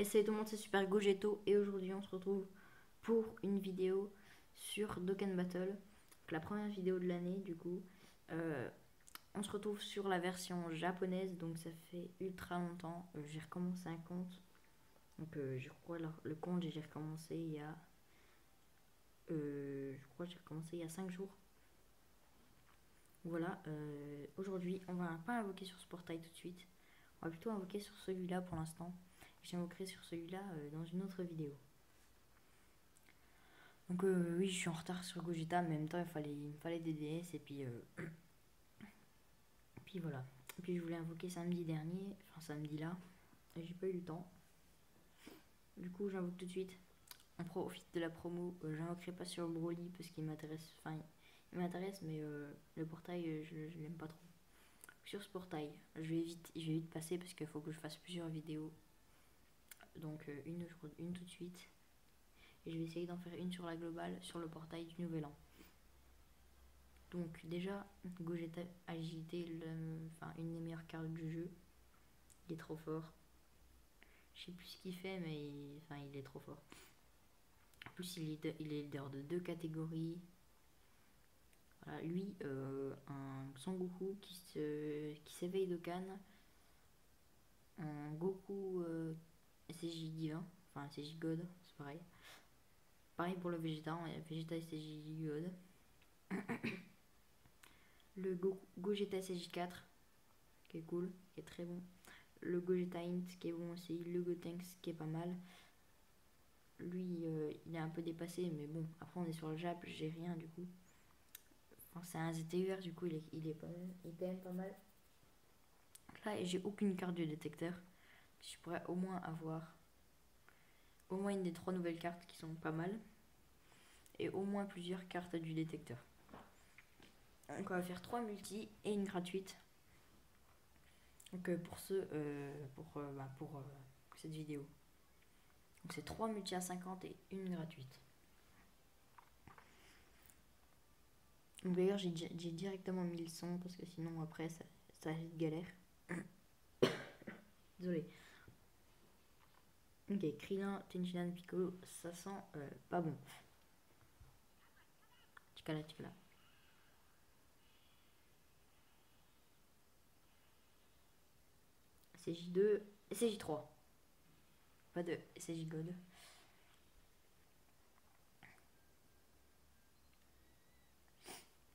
Et salut tout le monde, c'est Super Gogetto et aujourd'hui on se retrouve pour une vidéo sur Dokkan Battle, donc la première vidéo de l'année du coup. Euh, on se retrouve sur la version japonaise, donc ça fait ultra longtemps. J'ai recommencé un compte, donc je crois le compte j'ai recommencé il y a, je crois que j'ai recommencé il y a 5 jours. Voilà, aujourd'hui on va pas invoquer sur ce portail tout de suite, on va plutôt invoquer sur celui-là pour l'instant. J'invoquerai sur celui-là dans une autre vidéo. Donc oui, je suis en retard sur Gogeta, mais en même temps il me fallait des DS et puis voilà. Et puis je voulais invoquer samedi dernier, enfin samedi là, et j'ai pas eu le temps. Du coup j'invoque tout de suite. On profite de la promo. J'invoquerai pas sur Broly parce qu'il m'intéresse, enfin il m'intéresse, mais le portail je l'aime pas trop. Sur ce portail, je vais vite passer parce qu'il faut que je fasse plusieurs vidéos. Donc une tout de suite. Et je vais essayer d'en faire une sur la globale, sur le portail du nouvel an. Donc déjà, Gogeta agilité, une des meilleures cartes du jeu. Il est trop fort. Je sais plus ce qu'il fait, mais il est trop fort. En plus, il est leader de 2 catégories. Voilà, lui, un Son Goku qui s'éveille de Cannes. Un Goku SSJ divin, enfin SSJ God, c'est pareil. Pareil pour le Vegeta, Vegeta SSJ God. Le Gogeta SSJ 4, qui est cool, qui est très bon. Le Gogeta Int qui est bon aussi, le Gotenks qui est pas mal. Lui, il est un peu dépassé, mais bon, après on est sur le Jap, j'ai rien du coup. Enfin, c'est un ZTUR, du coup il est quand même pas mal. Là, j'ai aucune carte du détecteur. Je pourrais au moins avoir au moins une des 3 nouvelles cartes qui sont pas mal. Et au moins plusieurs cartes du détecteur. Donc on va faire 3 multi et une gratuite. Donc pour cette vidéo. Donc c'est 3 multi à 50 et une gratuite. Donc d'ailleurs j'ai directement mis le son parce que sinon après ça va être galère. Désolé. Ok, Krillin, Tenshinhan, Piccolo, ça sent pas bon. Ticala, ticala. SJ2, SJ3. Pas de SJ God.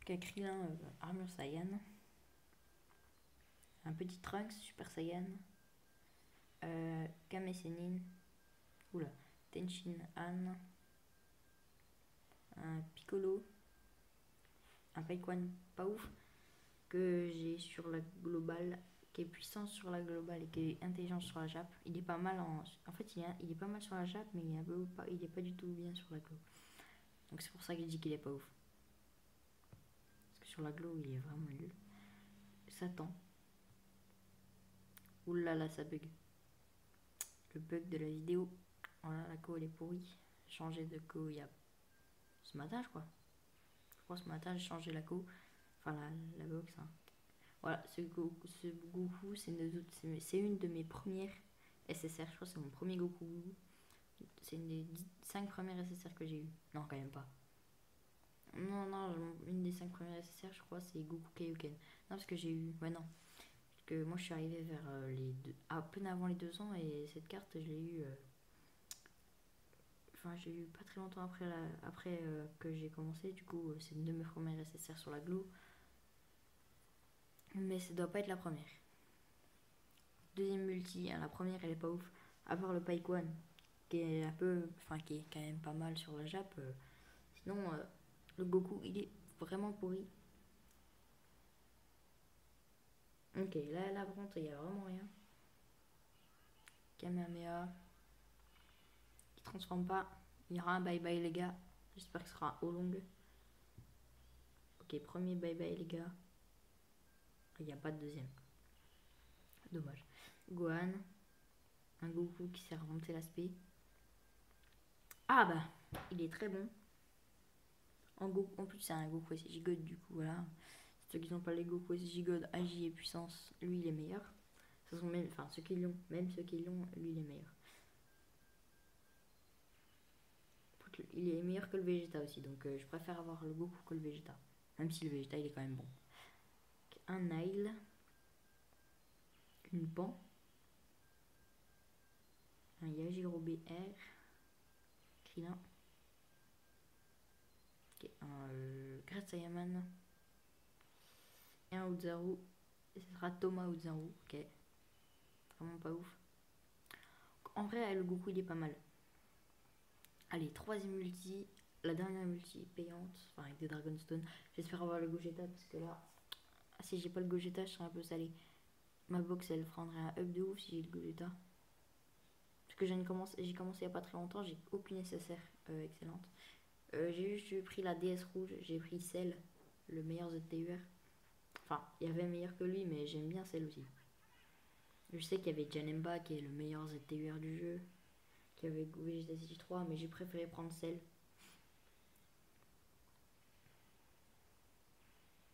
Ok, Krillin, Armure Saiyan. Un petit Trunks, Super Saiyan. Kame Sennin. Oula. Tenshinhan. Un Piccolo. Un Paikwan pas ouf. Que j'ai sur la globale, qui est puissant sur la globale et qui est intelligent sur la Jap. Il est pas mal en fait il est pas mal sur la Jap, mais il est pas du tout bien sur la glo. Donc c'est pour ça que je dis qu'il est pas ouf. Parce que sur la glo il est vraiment nul. Satan. Oulala, ça bug. Le bug de la vidéo. Voilà, la co elle est pourrie. J'ai changé de co il y a ce matin je crois. Je crois ce matin j'ai changé la co. Enfin la box hein. Voilà, ce Goku, c'est une de mes premières SSR. Je crois que c'est mon premier Goku. C'est une des 5 premières SSR que j'ai eu. Non, quand même pas. Non, non, une des 5 premières SSR, je crois, c'est Goku Kaioken. Non, parce que j'ai eu. Ouais, non. Parce que moi, je suis arrivé vers à peine avant les 2 ans et cette carte, je l'ai eu. Enfin, j'ai eu pas très longtemps après que j'ai commencé. Du coup, c'est une de mes premières SSR sur la Glo. Mais ça doit pas être la première. Deuxième multi, hein, la première, elle est pas ouf. À part le Paikwan, qui est un peu. Enfin, qui est quand même pas mal sur la Jap. Sinon, le Goku, il est vraiment pourri. Ok, là, par contre, il y a vraiment rien. Kamehameha, qui transforme pas. Il y aura un bye bye, les gars. J'espère que ce sera au long. Ok, premier bye bye, les gars. Il n'y a pas de deuxième. Dommage. Gohan, un Goku qui s'est remonté l'aspect. Ah bah, il est très bon. En plus, c'est un Goku SJ God, du coup, voilà. Ceux qui n'ont pas les Goku SJ God, Agi et puissance, lui, il est meilleur. Ce sont même, enfin, ceux qui l'ont, même ceux qui l'ont, lui, il est meilleur. Donc il est meilleur que le Vegeta aussi. Donc je préfère avoir le Goku que le Vegeta. Même si le Vegeta il est quand même bon. Donc, un Nile. Une Pan. Un Yajiro BR. Krillin. Ok, un Great Saiyaman. Et un Uzaru. Et ce sera Thomas Uzaru. Ok. Vraiment pas ouf. En vrai, le Goku il est pas mal. Allez, troisième multi. La dernière multi payante. Enfin, avec des Dragonstone. J'espère avoir le Gogeta parce que là, si j'ai pas le Gogeta, je serai un peu salé. Ma box elle prendrait un up de ouf si j'ai le Gogeta. Parce que j'ai commencé il y a pas très longtemps, j'ai aucune SSR excellente. J'ai juste pris la DS rouge, j'ai pris Cell, le meilleur ZTUR. Enfin, il y avait meilleur que lui, mais j'aime bien Cell aussi. Je sais qu'il y avait Janemba qui est le meilleur ZTUR du jeu, qu'il y avait Vegeta City 3, mais j'ai préféré prendre Cell.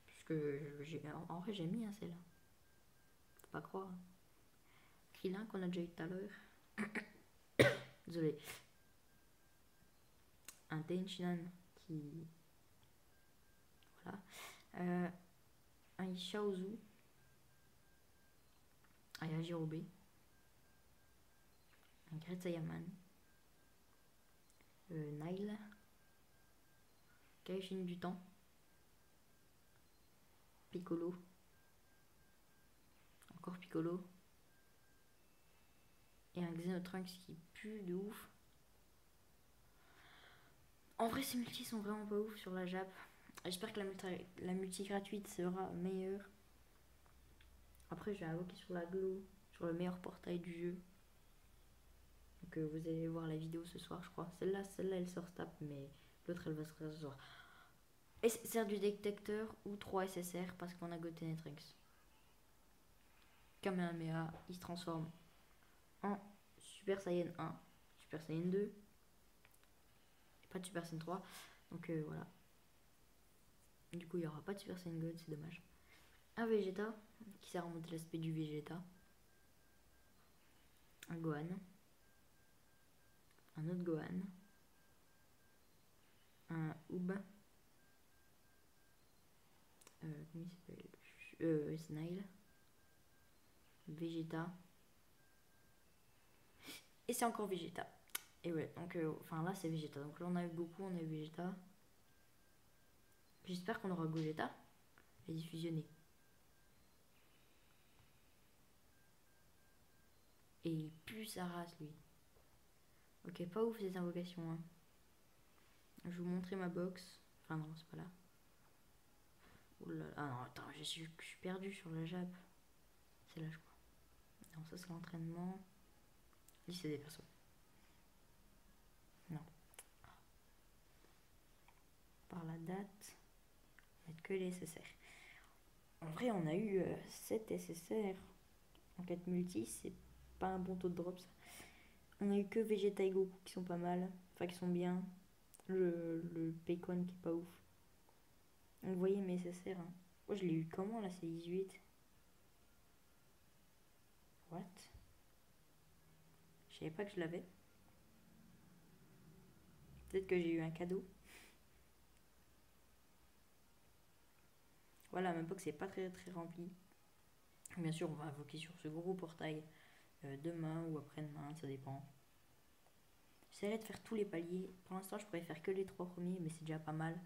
Parce que en vrai j'aime bien Cell. Faut pas croire. Krillin qu'on a déjà eu tout à l'heure. Désolé. Un Tenshinhan qui... Voilà. Un Ishaozu. Un Yajirobe. Un Great Saiyaman. Nile. Kaishin du temps. Piccolo. Encore Piccolo. Et un Xenotrunks qui pue de ouf. En vrai, ces multis sont vraiment pas ouf sur la Jap. J'espère que la multi gratuite sera meilleure. Après, je vais invoquer sur la Glow, sur le meilleur portail du jeu. Donc vous allez voir la vidéo ce soir, je crois. Celle-là, elle sort snap, mais l'autre, elle va sortir ce soir. Et c'est du détecteur ou 3 SSR parce qu'on a Goten Trunks. Kamehameha, il se transforme en Super Saiyan 1, Super Saiyan 2, et pas de Super Saiyan 3. Donc voilà. Du coup, il n'y aura pas de Super Saiyan God, c'est dommage. Un Vegeta qui sert à remonter l'aspect du Vegeta. Un Gohan. Un autre Gohan. Un Uba. Comment il s'appelle Snail. Vegeta. Et c'est encore Vegeta. Et ouais, donc enfin là c'est Vegeta. Donc là on a eu Goku, on a eu Vegeta. J'espère qu'on aura Gogeta. Et diffusionné. Et il pue sa race lui. Ok, pas ouf ces invocations. Hein. Je vais vous montrer ma box. Enfin non, c'est pas là. Oh là là. Ah non, attends, je suis perdu sur la Jap. C'est là je crois. Non, ça c'est l'entraînement. Liste des persos. Non. Par la date. Mettre que les SSR. En vrai, on a eu 7 SSR en 4 multi. C'est pas un bon taux de drop ça. On a eu que Vegeta et Goku qui sont pas mal. Enfin, qui sont bien. Le Paycon qui est pas ouf. Vous voyez mes SSR. Hein. Oh, je l'ai eu comment là, c'est 18. What? Je savais pas que je l'avais. Peut-être que j'ai eu un cadeau. Voilà, même pas que c'est pas très très rempli. Bien sûr, on va invoquer sur ce gros portail demain ou après-demain, ça dépend. J'essaierai de faire tous les paliers. Pour l'instant, je pourrais faire que les 3 premiers, mais c'est déjà pas mal.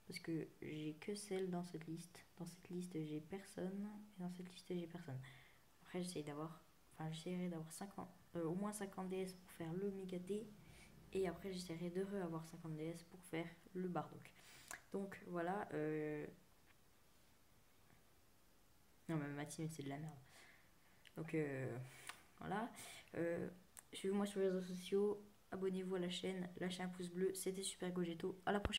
Parce que j'ai que celle dans cette liste. Dans cette liste, j'ai personne. Et dans cette liste, j'ai personne. Après, j'essaierai d'avoir 50, au moins 50 DS pour faire le Mega T. Et après, j'essaierai de avoir 50 DS pour faire le Bardock. Donc voilà. Non, mais ma team, c'est de la merde. Donc voilà. Suivez-moi sur les réseaux sociaux. Abonnez-vous à la chaîne. Lâchez un pouce bleu. C'était Super Gogeto. À la prochaine.